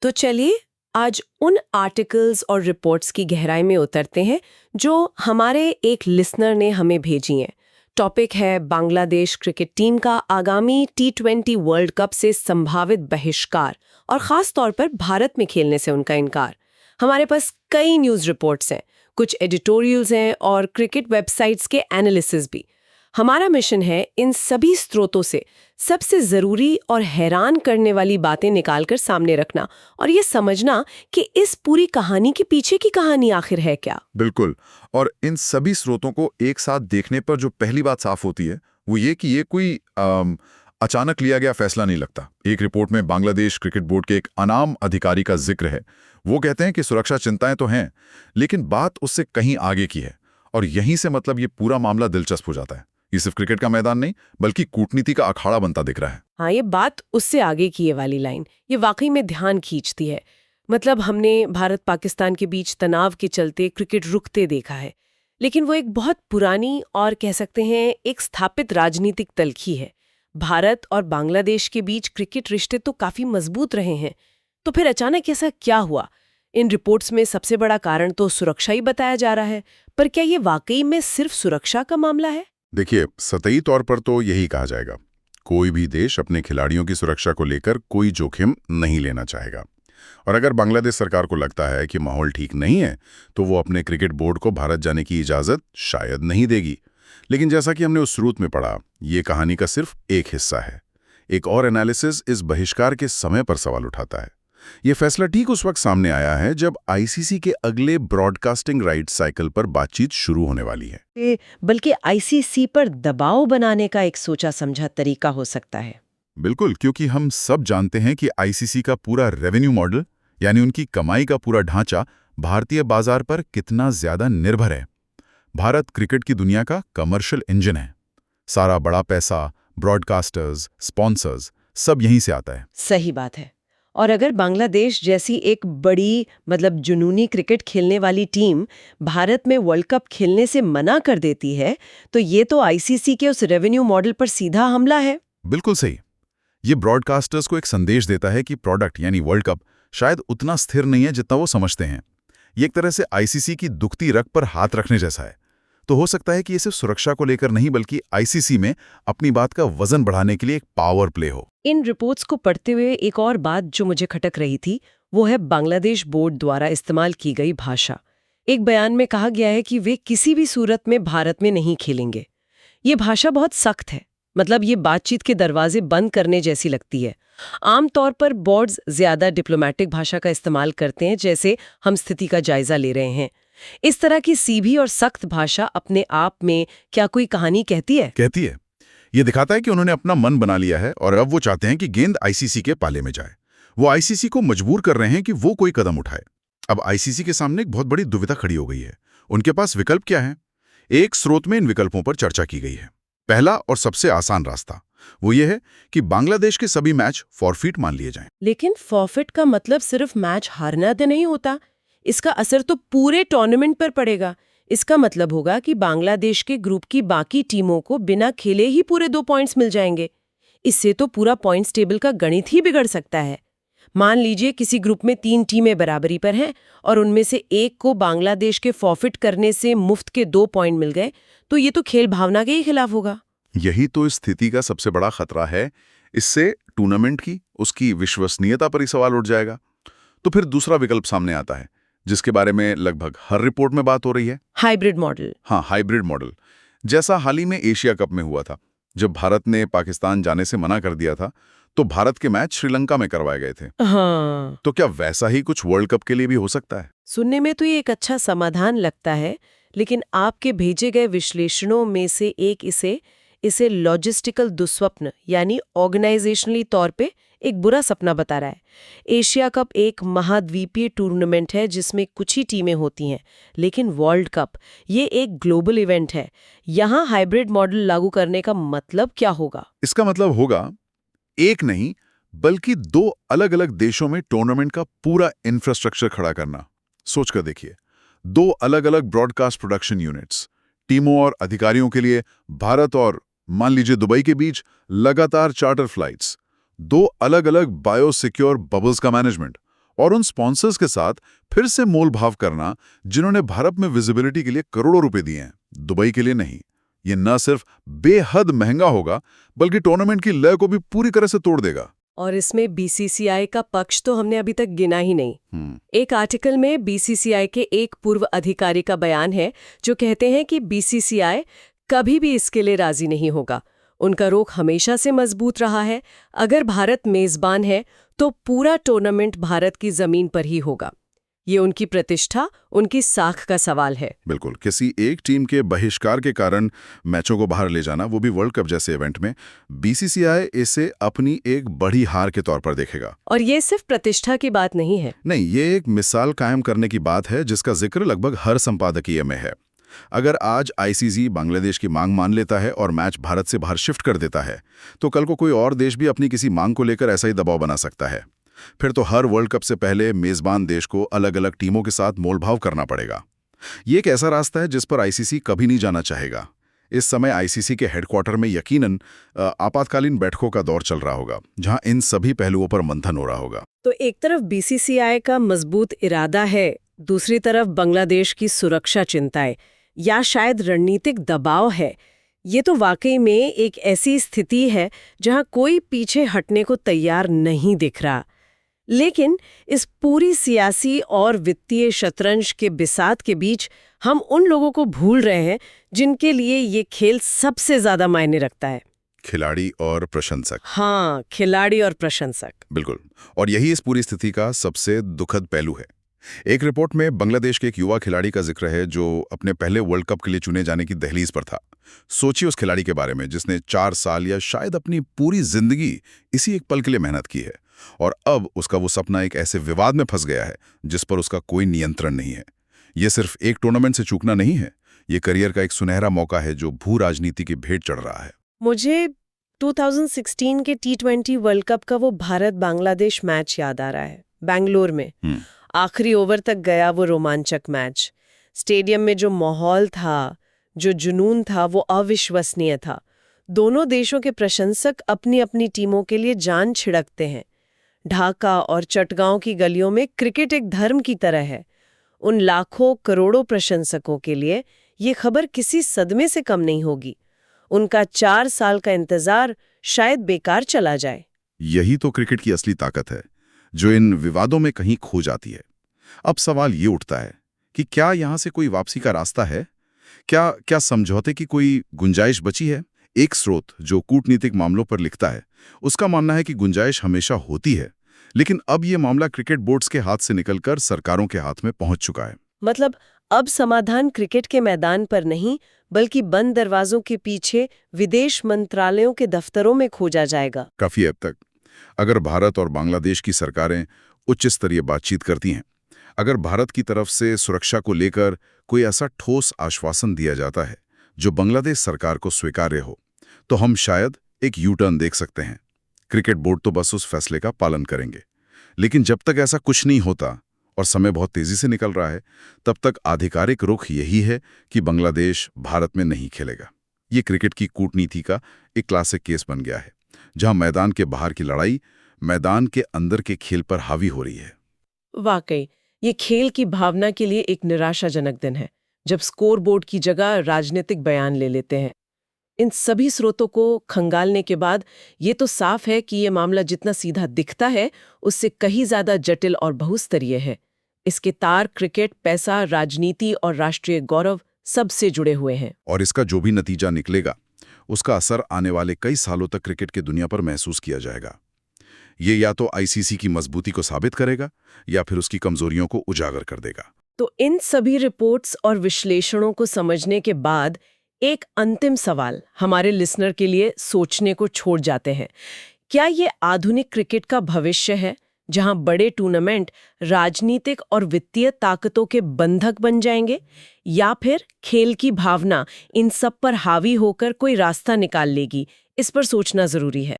तो चलिए आज उन आर्टिकल्स और रिपोर्ट्स की गहराई में उतरते हैं जो हमारे एक लिसनर ने हमें भेजी हैं। टॉपिक है बांग्लादेश क्रिकेट टीम का आगामी T20 वर्ल्ड कप से संभावित बहिष्कार और खास तौर पर भारत में खेलने से उनका इनकार। हमारे पास कई न्यूज़ रिपोर्ट्स हैं, कुछ एडिटोरियल्स हैं और क्रिकेट वेबसाइट्स के एनालिसिस भी। हमारा मिशन है इन सभी स्रोतों से सबसे जरूरी और हैरान करने वाली बातें निकालकर सामने रखना और ये समझना कि इस पूरी कहानी के पीछे की कहानी आखिर है क्या। बिल्कुल। और इन सभी स्रोतों को एक साथ देखने पर जो पहली बात साफ होती है वो ये कि ये कोई अचानक लिया गया फैसला नहीं लगता। एक रिपोर्ट में बांग्लादेश क्रिकेट बोर्ड के एक अनाम अधिकारी का जिक्र है। वो कहते हैं कि सुरक्षा चिंताएं तो हैं, लेकिन बात उससे कहीं आगे की है। और यहीं से मतलब ये पूरा मामला दिलचस्प हो जाता है। ये सिर्फ क्रिकेट का मैदान नहीं बल्कि कूटनीति का अखाड़ा बनता दिख रहा है। हाँ, ये बात उससे आगे की ये वाली लाइन ये वाकई में ध्यान खींचती है। मतलब हमने भारत पाकिस्तान के बीच तनाव के चलते क्रिकेट रुकते देखा है, लेकिन वो एक बहुत पुरानी और कह सकते हैं एक स्थापित राजनीतिक तलखी है। भारत और बांग्लादेश के बीच क्रिकेट रिश्ते तो काफी मजबूत रहे हैं, तो फिर अचानक ऐसा क्या हुआ? इन रिपोर्ट्स में सबसे बड़ा कारण तो सुरक्षा ही बताया जा रहा है, पर क्या ये वाकई में सिर्फ सुरक्षा का मामला है? देखिए, सतही तौर पर तो यही कहा जाएगा। कोई भी देश अपने खिलाड़ियों की सुरक्षा को लेकर कोई जोखिम नहीं लेना चाहेगा। और अगर बांग्लादेश सरकार को लगता है कि माहौल ठीक नहीं है तो वो अपने क्रिकेट बोर्ड को भारत जाने की इजाजत शायद नहीं देगी। लेकिन जैसा कि हमने उस स्रोत में पढ़ा, ये कहानी का सिर्फ एक हिस्सा है। एक और एनालिसिस इस बहिष्कार के समय पर सवाल उठाता है। ये फैसला ठीक उस वक्त सामने आया है जब आईसीसी के अगले ब्रॉडकास्टिंग राइट साइकिल पर बातचीत शुरू होने वाली है। बल्कि आईसीसी पर दबाव बनाने का एक सोचा समझा तरीका हो सकता है। बिल्कुल, क्योंकि हम सब जानते हैं कि आईसीसी का पूरा रेवेन्यू मॉडल यानी उनकी कमाई का पूरा ढांचा भारतीय बाजार पर कितना ज्यादा निर्भर है। भारत क्रिकेट की दुनिया का कमर्शियल इंजन है। सारा बड़ा पैसा, ब्रॉडकास्टर्स, स्पॉन्सर्स सब यहीं से आता है। सही बात है। और अगर बांग्लादेश जैसी एक बड़ी जुनूनी क्रिकेट खेलने वाली टीम भारत में वर्ल्ड कप खेलने से मना कर देती है, तो ये तो आईसीसी के उस रेवेन्यू मॉडल पर सीधा हमला है। बिल्कुल सही। ये ब्रॉडकास्टर्स को एक संदेश देता है कि प्रोडक्ट यानी वर्ल्ड कप शायद उतना स्थिर नहीं है जितना वो समझते हैं। ये एक तरह से आईसीसी की दुखती रग पर हाथ रखने जैसा है। तो हो सकता है कि ये सिर्फ सुरक्षा को लेकर नहीं बल्कि आईसीसी में अपनी बात का वजन बढ़ाने के लिए एक पावर प्ले हो। इन रिपोर्ट्स को पढ़ते हुए एक और बात जो मुझे खटक रही थी वो है बांग्लादेश बोर्ड द्वारा इस्तेमाल की गई भाषा। एक बयान में कहा गया है कि वे किसी भी सूरत में भारत में नहीं खेलेंगे। ये भाषा बहुत सख्त है। मतलब ये बातचीत के दरवाजे बंद करने जैसी लगती है। आमतौर पर बोर्ड्स ज्यादा डिप्लोमेटिक भाषा का इस्तेमाल करते हैं, जैसे हम स्थिति का जायजा ले रहे हैं। इस तरह की सीधी और सख्त भाषा अपने आप में क्या कोई कहानी कहती है? कहती है। ये दिखाता है कि उन्होंने अपना मन बना लिया है और अब वो चाहते हैं कि गेंद आईसीसी के पाले में जाए। वो आईसीसी को मजबूर कर रहे हैं कि वो कोई कदम उठाए। अब आईसीसी के सामने एक बहुत बड़ी दुविधा खड़ी हो गई है। उनके पास विकल्प क्या है? एक स्रोत में इन विकल्पों पर चर्चा की गई है। पहला और सबसे आसान रास्ता वो ये है कि बांग्लादेश के सभी मैच फॉरफिट मान लिए जाएं। लेकिन फॉरफिट का मतलब सिर्फ मैच हारना तो नहीं होता। इसका असर तो पूरे टूर्नामेंट पर पड़ेगा। इसका मतलब होगा कि बांग्लादेश के ग्रुप की बाकी टीमों को बिना खेले ही पूरे 2 पॉइंट्स मिल जाएंगे। इससे तो पूरा पॉइंट्स टेबल का गणित ही बिगड़ सकता है। मान लीजिए किसी ग्रुप में 3 टीमें बराबरी पर हैं और उनमें से एक को बांग्लादेश के फॉरफिट करने से मुफ्त के 2 पॉइंट मिल गए, तो ये तो खेल भावना के ही खिलाफ होगा। यही तो इस स्थिति का सबसे बड़ा खतरा है। इससे टूर्नामेंट की उसकी विश्वसनीयता पर ही सवाल उठ जाएगा। तो फिर दूसरा विकल्प सामने आता है जिसके बारे में लगभग हर रिपोर्ट में बात हो रही है। Hybrid model. हाँ, हाइब्रिड मॉडल, जैसा हाल ही में एशिया कप में हुआ था। जब भारत ने पाकिस्तान जाने से मना कर दिया था तो भारत के मैच श्रीलंका में करवाए गए थे। हाँ, तो क्या वैसा ही कुछ वर्ल्ड कप के लिए भी हो सकता है? सुनने में तो ये एक अच्छा समाधान लगता है, लेकिन आपके भेजे गए विश्लेषणों में से एक इसे लॉजिस्टिकल दुस्वप्न यानी ऑर्गेनाइजेशनली तौर पे एक बुरा सपना बता रहा है। एशिया कप एक महाद्वीपीय टूर्नामेंट है जिसमें कुछ ही टीमें होती हैं, लेकिन वर्ल्ड कप ये एक ग्लोबल इवेंट है। यहाँ हाइब्रिड मॉडल लागू करने का मतलब क्या होगा? इसका मतलब होगा एक नहीं बल्कि 2 अलग-अलग देशों में टूर्नामेंट का पूरा इंफ्रास्ट्रक्चर खड़ा करना। सोच कर देखिए, 2 अलग-अलग ब्रॉडकास्ट प्रोडक्शन यूनिट्स, टीमों और अधिकारियों के लिए भारत और मान लीजिए दुबई के बीच लगातार चार्टर फ्लाइट्स, 2 अलग-अलग बायोसिक्योर बबल्स का मैनेजमेंट और उन स्पॉन्सर्स के साथ फिर से मोल भाव करना जिन्होंने भारत में विजिबिलिटी के लिए करोड़ों रुपए दिए हैं, दुबई के लिए नहीं। ये न सिर्फ बेहद महंगा होगा बल्कि टूर्नामेंट की लय को भी पूरी तरह से तोड़ देगा। और इसमें बीसीसीआई का पक्ष तो हमने अभी तक गिना ही नहीं। एक आर्टिकल में बीसीसीआई के एक पूर्व अधिकारी का बयान है जो कहते हैं कि बीसीसीआई कभी भी इसके लिए राजी नहीं होगा। उनका रुख हमेशा से मजबूत रहा है। अगर भारत मेजबान है तो पूरा टूर्नामेंट भारत की जमीन पर ही होगा। ये उनकी प्रतिष्ठा, उनकी साख का सवाल है। बिल्कुल, किसी एक टीम के बहिष्कार के कारण मैचों को बाहर ले जाना, वो भी वर्ल्ड कप जैसे इवेंट में, बीसीसीआई इसे अपनी एक बड़ी हार के तौर पर देखेगा। और ये सिर्फ प्रतिष्ठा की बात नहीं है। नहीं, ये एक मिसाल कायम करने की बात है जिसका जिक्र लगभग हर संपादकीय में है। अगर आज आईसीसी बांग्लादेश की मांग मान लेता है और मैच भारत से बाहर शिफ्ट कर देता है, तो कल को कोई और देश भी अपनी किसी मांग को लेकर ऐसा ही दबाव बना सकता है। फिर तो हर वर्ल्ड कप से पहले मेजबान देश को अलग अलग टीमों के साथ मोलभाव करना पड़ेगा। ये एक ऐसा रास्ता है जिस पर आईसीसी कभी नहीं जाना चाहेगा। इस समय आईसीसी के हेडक्वार्टर में यकीनन आपातकालीन बैठकों का दौर चल रहा होगा, जहां इन सभी पहलुओं पर मंथन हो रहा होगा। तो एक तरफ बीसीसीआई का मजबूत इरादा है, दूसरी तरफ बांग्लादेश की सुरक्षा चिंताएं या शायद रणनीतिक दबाव है। ये तो वाकई में एक ऐसी स्थिति है जहां कोई पीछे हटने को तैयार नहीं दिख रहा। लेकिन इस पूरी सियासी और वित्तीय शतरंज के बिसात के बीच हम उन लोगों को भूल रहे हैं जिनके लिए ये खेल सबसे ज्यादा मायने रखता है। खिलाड़ी और प्रशंसक। हाँ, खिलाड़ी और प्रशंसक। बिल्कुल, और यही इस पूरी स्थिति का सबसे दुखद पहलू है। एक रिपोर्ट में बांग्लादेश के एक युवा खिलाड़ी का जिक्र है जो अपने पहले वर्ल्ड कप के लिए चुने जाने की दहलीज पर था। सोचिए उस खिलाड़ी के बारे में जिसने 4 साल या शायद अपनी पूरी जिंदगी इसी एक पल के लिए मेहनत की है, और अब उसका वो सपना एक ऐसे विवाद में फंस गया है जिस पर उसका कोई नियंत्रण नहीं है। ये सिर्फ एक टूर्नामेंट से चूकना नहीं है, ये करियर का एक सुनहरा मौका है जो भू राजनीति की भेंट चढ़ रहा है। मुझे 2016 के T20 वर्ल्ड कप का वो भारत बांग्लादेश मैच याद आ रहा है, बेंगलोर में। आखिरी ओवर तक गया वो रोमांचक मैच। स्टेडियम में जो माहौल था, जो जुनून था, वो अविश्वसनीय था। दोनों देशों के प्रशंसक अपनी अपनी टीमों के लिए जान छिड़कते हैं। ढाका और चटगांव की गलियों में क्रिकेट एक धर्म की तरह है। उन लाखों करोड़ों प्रशंसकों के लिए ये खबर किसी सदमे से कम नहीं होगी। उनका 4 साल का इंतजार शायद बेकार चला जाए। यही तो क्रिकेट की असली ताकत है जो इन विवादों में कहीं खो जाती है। अब सवाल ये उठता है कि क्या यहां से कोई वापसी का रास्ता है? क्या समझौते की कोई गुंजाइश बची है? एक स्रोत जो कूटनीतिक मामलों पर लिखता है, उसका मानना है कि गुंजाइश हमेशा होती है, लेकिन अब ये मामला क्रिकेट बोर्ड्स के हाथ से निकलकर सरकारों के हाथ में पहुंच चुका है। मतलब अब समाधान क्रिकेट के मैदान पर नहीं, बल्कि बंद दरवाजों के पीछे विदेश मंत्रालयों के दफ्तरों में खोजा जाएगा। काफी हद तक। अगर भारत और बांग्लादेश की सरकारें उच्च स्तरीय बातचीत करती हैं, अगर भारत की तरफ से सुरक्षा को लेकर कोई ऐसा ठोस आश्वासन दिया जाता है जो बांग्लादेश सरकार को स्वीकार्य हो, तो हम शायद एक यू टर्न देख सकते हैं। क्रिकेट बोर्ड तो बस उस फैसले का पालन करेंगे। लेकिन जब तक ऐसा कुछ नहीं होता और समय बहुत तेजी से निकल रहा है, तब तक आधिकारिक रुख यही है कि बांग्लादेश भारत में नहीं खेलेगा। ये क्रिकेट की कूटनीति का एक क्लासिक केस बन गया है, जहां मैदान के बाहर की लड़ाई मैदान के अंदर के खेल पर हावी हो रही है। वाकई ये खेल की भावना के लिए एक निराशाजनक दिन है, जब स्कोर बोर्ड की जगह राजनीतिक बयान ले लेते हैं। इन सभी स्रोतों को खंगालने के बाद ये तो साफ है कि ये मामला जितना सीधा दिखता है, उससे कहीं ज्यादा जटिल और बहुस्तरीय है। इसके तार क्रिकेट, पैसा, राजनीति और राष्ट्रीय गौरव सबसे जुड़े हुए हैं। और इसका जो भी नतीजा निकलेगा, उसका असर आने वाले कई सालों तक क्रिकेट की दुनिया पर महसूस किया जाएगा। ये या तो आईसीसी की मजबूती को साबित करेगा या फिर उसकी कमजोरियों को उजागर कर देगा। तो इन सभी रिपोर्ट्स और विश्लेषणों को समझने के बाद एक अंतिम सवाल हमारे लिसनर के लिए सोचने को छोड़ जाते हैं। क्या ये आधुनिक क्रिकेट का भविष्य है, जहां बड़े टूर्नामेंट राजनीतिक और वित्तीय ताकतों के बंधक बन जाएंगे, या फिर खेल की भावना इन सब पर हावी होकर कोई रास्ता निकाल लेगी? इस पर सोचना जरूरी है।